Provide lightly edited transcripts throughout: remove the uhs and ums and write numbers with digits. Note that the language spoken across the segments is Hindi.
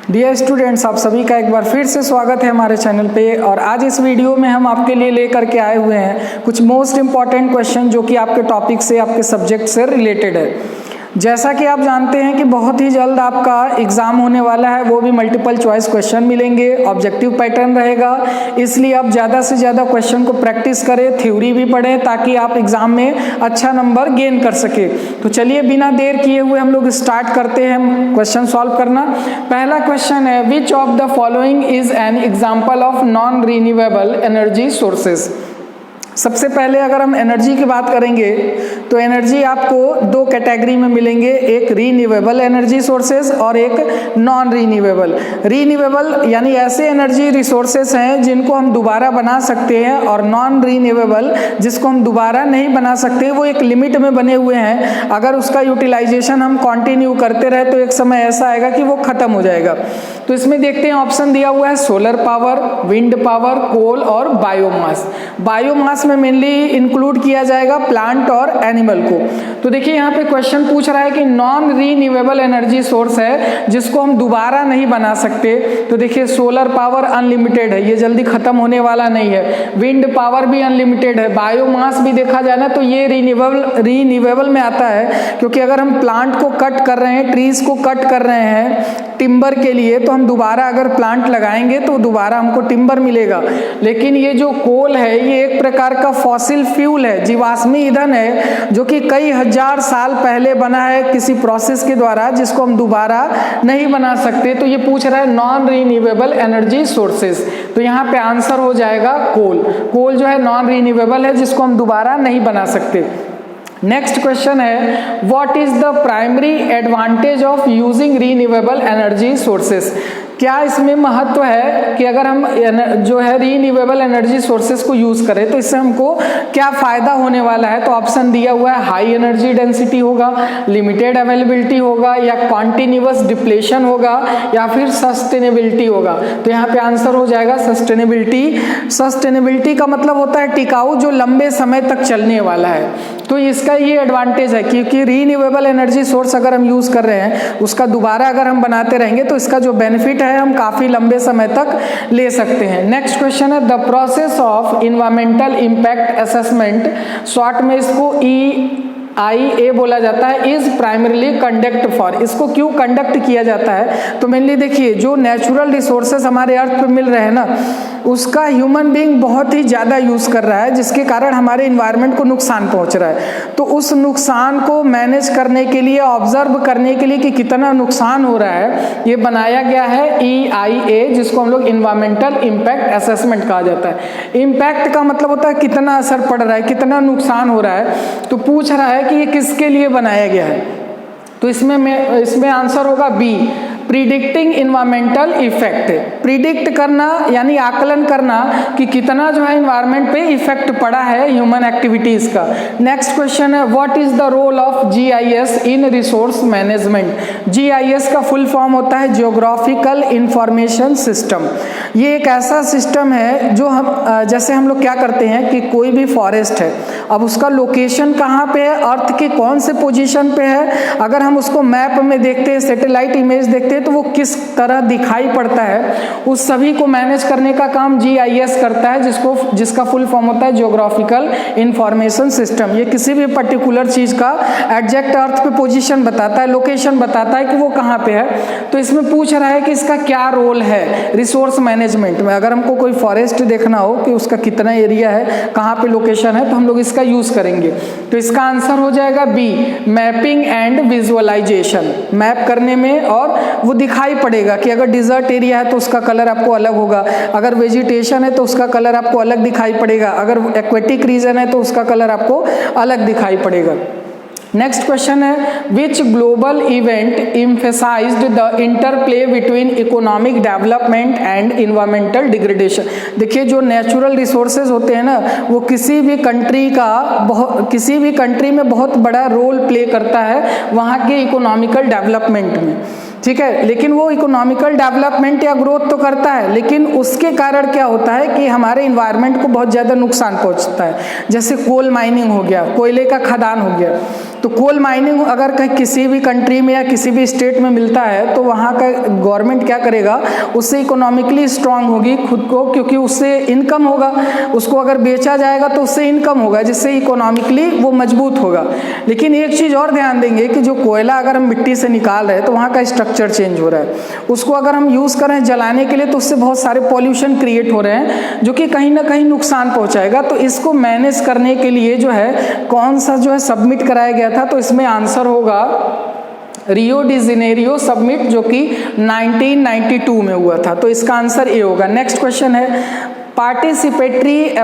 डियर स्टूडेंट्स, आप सभी का एक बार फिर से स्वागत है हमारे चैनल पे। और आज इस वीडियो में हम आपके लिए लेकर के आए हुए हैं कुछ मोस्ट इम्पॉर्टेंट क्वेश्चन जो कि आपके टॉपिक से, आपके सब्जेक्ट से रिलेटेड है। जैसा कि आप जानते हैं कि बहुत ही जल्द आपका एग्ज़ाम होने वाला है, वो भी मल्टीपल चॉइस क्वेश्चन मिलेंगे, ऑब्जेक्टिव पैटर्न रहेगा। इसलिए आप ज़्यादा से ज़्यादा क्वेश्चन को प्रैक्टिस करें, थ्योरी भी पढ़ें, ताकि आप एग्ज़ाम में अच्छा नंबर गेन कर सके। तो चलिए बिना देर किए हुए हम लोग स्टार्ट करते हैं क्वेश्चन सॉल्व करना। पहला क्वेश्चन है, which of the following is an example of non renewable energy sources. सबसे पहले अगर हम एनर्जी की बात करेंगे तो एनर्जी आपको दो कैटेगरी में मिलेंगे, एक रीन्यूएबल एनर्जी सोर्सेज और एक नॉन रीन्यूएबल। रीन्यूएबल यानी ऐसे एनर्जी रिसोर्सेज हैं जिनको हम दोबारा बना सकते हैं, और नॉन रीन्यूएबल जिसको हम दोबारा नहीं बना सकते, वो एक लिमिट में बने हुए हैं। अगर उसका यूटिलाइजेशन हम कंटिन्यू करते रहे तो एक समय ऐसा आएगा कि वो खत्म हो जाएगा। तो इसमें देखते हैं, ऑप्शन दिया हुआ है सोलर पावर, विंड पावर, कोल और बायोमास। बायोमास में मेनली इंक्लूड किया जाएगा प्लांट और एनिमल को। तो देखिए यहाँ पे क्वेश्चन पूछ रहा है कि नॉन रीन्यूएबल एनर्जी सोर्स है जिसको हम दोबारा नहीं बना सकते। तो देखिए सोलर पावर अनलिमिटेड है, ये जल्दी खत्म होने वाला नहीं है। विंड पावर भी अनलिमिटेड है। बायोमास भी देखा जाए ना तो ये रीन्यूएबल में आता है, क्योंकि अगर हम प्लांट को कट कर रहे हैं, ट्रीज को कट कर रहे हैं टिम्बर के लिए, तो हम दोबारा अगर प्लांट लगाएंगे तो दोबारा हमको टिम्बर मिलेगा। लेकिन ये जो कोल है ये एक प्रकार का फॉसिल फ्यूल है, जीवाश्मी ईंधन है, जो कि कई हजार साल पहले बना है किसी प्रोसेस के द्वारा, जिसको हम दोबारा नहीं बना सकते। तो ये पूछ रहा है नॉन रीन्यूएबल एनर्जी सोर्सेज। तो यहाँ पे आंसर हो जाएगा कोल। कोल जो है नॉन रीन्यूएबल है, जिसको हम दोबारा नहीं बना सकते। नेक्स्ट क्वेश्चन है, what is the primary advantage of using renewable energy sources. क्या इसमें महत्व है कि अगर हम जो है रीन्यूएबल एनर्जी सोर्सेस को यूज करें तो इससे हमको क्या फायदा होने वाला है। तो ऑप्शन दिया हुआ है, हाई एनर्जी डेंसिटी होगा, लिमिटेड अवेलेबिलिटी होगा, या कॉन्टिन्यूअस डिप्लेशन होगा, या फिर सस्टेनेबिलिटी होगा। तो यहाँ पे आंसर हो जाएगा सस्टेनेबिलिटी। सस्टेनेबिलिटी का मतलब होता है टिकाऊ, जो लंबे समय तक चलने वाला है। तो इसका ये एडवांटेज है, क्योंकि रीन्यूएबल एनर्जी सोर्स अगर हम यूज कर रहे हैं, उसका दोबारा अगर हम बनाते रहेंगे तो इसका जो बेनिफिट है हम काफी लंबे समय तक ले सकते हैं। नेक्स्ट क्वेश्चन है, the process of environmental impact assessment, short में इसको EIA बोला जाता है, इज प्राइमरीली कंडक्ट फॉर। इसको क्यों कंडक्ट किया जाता है? तो मेनली देखिए, जो नेचुरल रिसोर्सेस हमारे अर्थ पे मिल रहे हैं ना, उसका ह्यूमन बीइंग बहुत ही ज़्यादा यूज़ कर रहा है, जिसके कारण हमारे इन्वायरमेंट को नुकसान पहुंच रहा है। तो उस नुकसान को मैनेज करने के लिए, ऑब्जर्व करने के लिए कि कितना नुकसान हो रहा है, ये बनाया गया है EIA, जिसको हम लोग इन्वायरमेंटल इम्पैक्ट असेसमेंट कहा जाता है। इम्पैक्ट का मतलब होता है कितना असर पड़ रहा है, कितना नुकसान हो रहा है। तो पूछ रहा है कि ये किसके लिए बनाया गया है। तो इसमें आंसर होगा B, predicting environmental effect. Predict करना यानी आकलन करना कि कितना जो है इन्वायरमेंट पे इफेक्ट पड़ा है ह्यूमन एक्टिविटीज का। नेक्स्ट क्वेश्चन है, what is the role of GIS in resource management. GIS का फुल फॉर्म होता है जियोग्राफिकल इंफॉर्मेशन सिस्टम। ये एक ऐसा सिस्टम है जो जैसे हम लोग क्या करते हैं कि कोई भी फॉरेस्ट है, अब उसका लोकेशन कहाँ पे है, अर्थ के कौन से पोजीशन पे है, अगर हम उसको मैप में देखते हैं, सैटेलाइट इमेज देखते हैं, तो वो किस तरह दिखाई पड़ता है, उस सभी को मैनेज करने का काम GIS करता है, जिसका फुल फॉर्म होता है जियोग्राफिकल इंफॉर्मेशन सिस्टम। ये किसी भी पर्टिकुलर चीज का एग्जैक्ट अर्थ पे पोजीशन बताता है, लोकेशन बताता है कि वो कहाँ पे है। तो इसमें पूछ रहा है कि इसका क्या रोल है रिसोर्स मैनेजमेंट में। अगर हमको कोई फॉरेस्ट देखना हो कि उसका कितना एरिया है, कहाँ पे लोकेशन है, तो हम लोग इसका यूज करेंगे। तो इसका आंसर हो जाएगा B, mapping and visualisation. Map करने में, और वो दिखाई पड़ेगा कि अगर डिजर्ट एरिया है तो उसका कलर आपको अलग होगा, अगर वेजिटेशन है तो उसका कलर आपको अलग दिखाई पड़ेगा, अगर एक्वेटिक रीजन है तो उसका कलर आपको अलग दिखाई पड़ेगा। नेक्स्ट क्वेश्चन है, which global event emphasised the interplay between economic development and environmental degradation. देखिए, जो नेचुरल रिसोर्सेज होते हैं ना, वो किसी भी कंट्री में बहुत बड़ा रोल प्ले करता है वहाँ के इकोनॉमिकल डेवलपमेंट में। ठीक है, लेकिन वो इकोनॉमिकल डेवलपमेंट या ग्रोथ तो करता है, लेकिन उसके कारण क्या होता है कि हमारे इन्वायरमेंट को बहुत ज़्यादा नुकसान पहुंचता है। जैसे कोल माइनिंग हो गया, कोयले का खदान हो गया, तो कोल माइनिंग अगर कहीं किसी भी कंट्री में या किसी भी स्टेट में मिलता है तो वहाँ का गवर्नमेंट क्या करेगा, उससे इकोनॉमिकली स्ट्रांग होगी खुद को, क्योंकि उससे इनकम होगा, उसको अगर बेचा जाएगा तो उससे इनकम होगा, जिससे इकोनॉमिकली वो मजबूत होगा। लेकिन एक चीज़ और ध्यान देंगे कि जो कोयला अगर हम मिट्टी से निकाल रहे हैं तो वहाँ का स्ट्रक्चर चेंज हो रहा है, उसको अगर हम यूज़ करें जलाने के लिए तो उससे बहुत सारे पॉल्यूशन क्रिएट हो रहे हैं जो कि कहीं ना कहीं नुकसान पहुँचाएगा। तो इसको मैनेज करने के लिए जो है कौन सा जो है सबमिट कराया गया था, तो इसमें आंसर होगा रियो डी जेनेरियो समिट, जो कि 1992 में हुआ था। तो इसका आंसर ए होगा। नेक्स्ट क्वेश्चन है participatory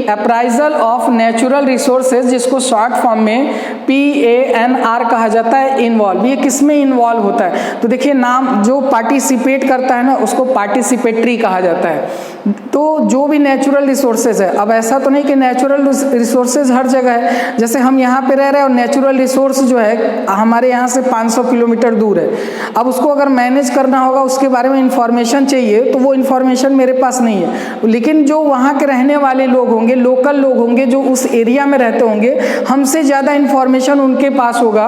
appraisal of natural resources, जिसको शॉर्ट फॉर्म में PANR कहा जाता है, इन्वॉल्व, ये किस में इन्वॉल्व होता है? तो देखिए नाम जो पार्टिसिपेट करता है ना उसको पार्टिसिपेटरी कहा जाता है। तो जो भी नेचुरल रिसोर्सेज है, अब ऐसा तो नहीं कि नेचुरल रिसोर्सेज हर जगह है, जैसे हम यहाँ पे रह रहे हैं और नेचुरल रिसोर्स जो है हमारे यहाँ से 500 किलोमीटर दूर है, अब उसको अगर मैनेज करना होगा, उसके बारे में इंफॉर्मेशन चाहिए, तो वो इंफॉर्मेशन मेरे पास नहीं है। लेकिन जो वहाँ के रहने वाले लोग होंगे, लोकल लोग होंगे, जो उस एरिया में रहते होंगे, हमसे ज़्यादा इंफॉर्मेशन उनके पास होगा।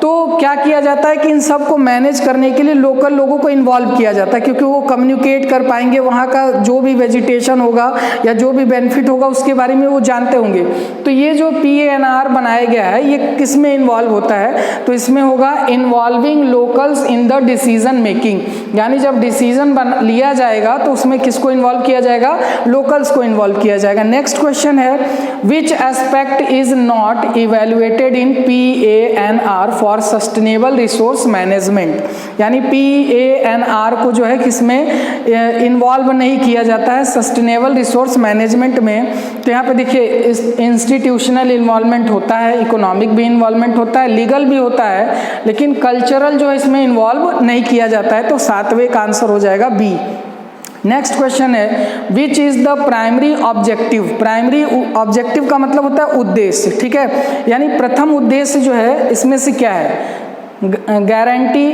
तो क्या किया जाता है कि इन सब को मैनेज करने के लिए लोकल लोगों को इन्वॉल्व किया जाता है, क्योंकि वो कम्युनिकेट कर पाएंगे, वहाँ का जो भी वेजिटेशन होगा या जो भी बेनिफिट होगा उसके बारे में वो जानते होंगे। तो ये जो PANR बनाया गया है ये किस में इन्वॉल्व होता है? तो इसमें होगा involving locals in the decision making, यानी जब डिसीजन लिया जाएगा तो उसमें किसको इन्वॉल्व किया जाएगा? लोकल्स को इन्वॉल्व किया जाएगा। नेक्स्ट क्वेश्चन है which aspect is not evaluated in PANR for sustainable resource management, यानी PANR को जो है किसमें इन्वॉल्व नहीं किया जाता है सस्टेनेबल रिसोर्स मैनेजमेंट में। तो यहाँ पे देखिए इंस्टीट्यूशनल इन्वॉल्वमेंट होता है, इकोनॉमिक भी इन्वॉल्वमेंट होता है, लीगल भी होता है, लेकिन कल्चरल जो है इसमें इन्वॉल्व नहीं किया जाता है। तो सातवें का आंसर हो जाएगा बी। नेक्स्ट क्वेश्चन है which is the primary objective. Primary objective का मतलब होता है उद्देश्य, ठीक है, यानी प्रथम उद्देश्य जो है इसमें से क्या है? Guarantee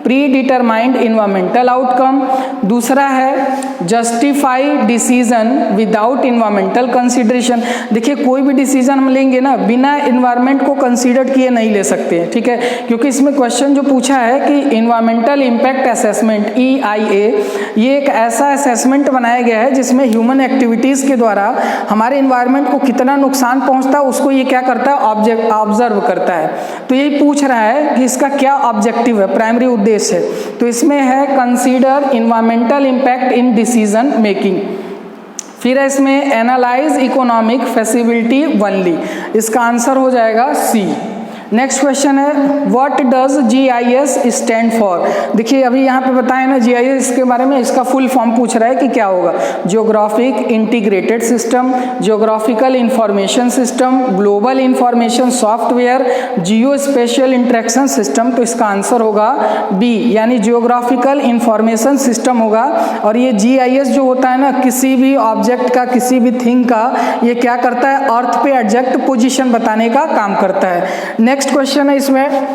pre determined environmental outcome, दूसरा है justify decision without environmental consideration. देखिए कोई भी डिसीजन हम लेंगे ना बिना इन्वायरमेंट को कंसीडर किए नहीं ले सकते, ठीक है, क्योंकि इसमें क्वेश्चन जो पूछा है कि इन्वायरमेंटल इम्पैक्ट असेसमेंट EIA, ये एक ऐसा असेसमेंट बनाया गया है जिसमें ह्यूमन एक्टिविटीज़ के द्वारा हमारे इन्वायरमेंट को कितना नुकसान पहुँचता है उसको ये क्या करता है? ऑब्जर्व करता है। तो यही पूछ रहा है कि इसका क्या ऑब्जेक्टिव है, प्राइमरी उद्देश्य है। तो इसमें है consider environmental impact in decision making. फिर है इसमें एनालाइज इकोनॉमिक फैसिलिटी ओनली, इसका आंसर हो जाएगा सी। नेक्स्ट क्वेश्चन है what does GIS stand for. देखिए अभी यहाँ पे बताया ना GIS के बारे में, इसका फुल फॉर्म पूछ रहा है कि क्या होगा? Geographic integrated system, geographical information system, global information software, geo spatial interaction system. तो इसका आंसर होगा बी, यानी जियोग्राफिकल इंफॉर्मेशन सिस्टम होगा। और ये GIS जो होता है ना किसी भी ऑब्जेक्ट का, किसी भी थिंग का, ये क्या करता है? अर्थ पे एग्जैक्ट पोजीशन बताने का काम करता है। नेक्स्ट क्वेश्चन है इसमें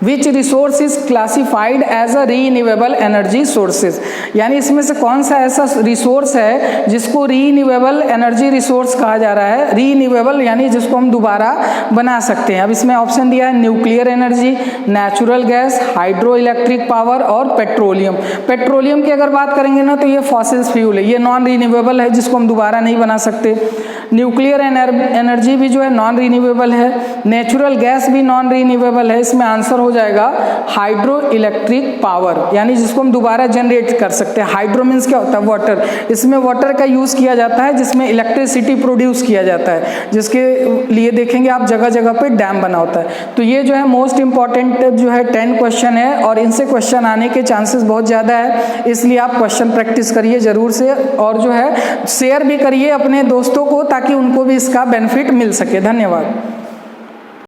which resource is classified as a renewable energy sources, यानी इसमें से कौन सा ऐसा रिसोर्स है जिसको रीन्यूएबल एनर्जी रिसोर्स कहा जा रहा है? रीन्यूएबल यानी जिसको हम दोबारा बना सकते हैं। अब इसमें ऑप्शन दिया है nuclear energy, natural gas, hydro electric power और पेट्रोलियम। पेट्रोलियम की अगर बात करेंगे ना तो ये फॉसिल फ्यूल है, ये नॉन रीन्यूएबल है जिसको हम दोबारा नहीं बना सकते। न्यूक्लियर एनर्जी भी जो है नॉन रीन्यूएबल है, नेचुरल गैस भी नॉन रीन्यूएबल है। इसमें आंसर हो जाएगा हाइड्रो इलेक्ट्रिक पावर, यानी जिसको हम दोबारा जनरेट कर सकते हैं। हाइड्रो मीन्स क्या होता है? वाटर। इसमें वाटर का यूज किया जाता है जिसमें इलेक्ट्रिसिटी प्रोड्यूस किया जाता है, जिसके लिए देखेंगे आप जगह जगह पे डैम बना होता है। तो ये जो है मोस्ट इंपॉर्टेंट जो है 10 क्वेश्चन है और इनसे क्वेश्चन आने के चांसेस बहुत ज़्यादा है, इसलिए आप क्वेश्चन प्रैक्टिस करिए जरूर से, और जो है शेयर भी करिए अपने दोस्तों को ताकि उनको भी इसका बेनिफिट मिल सके। धन्यवाद।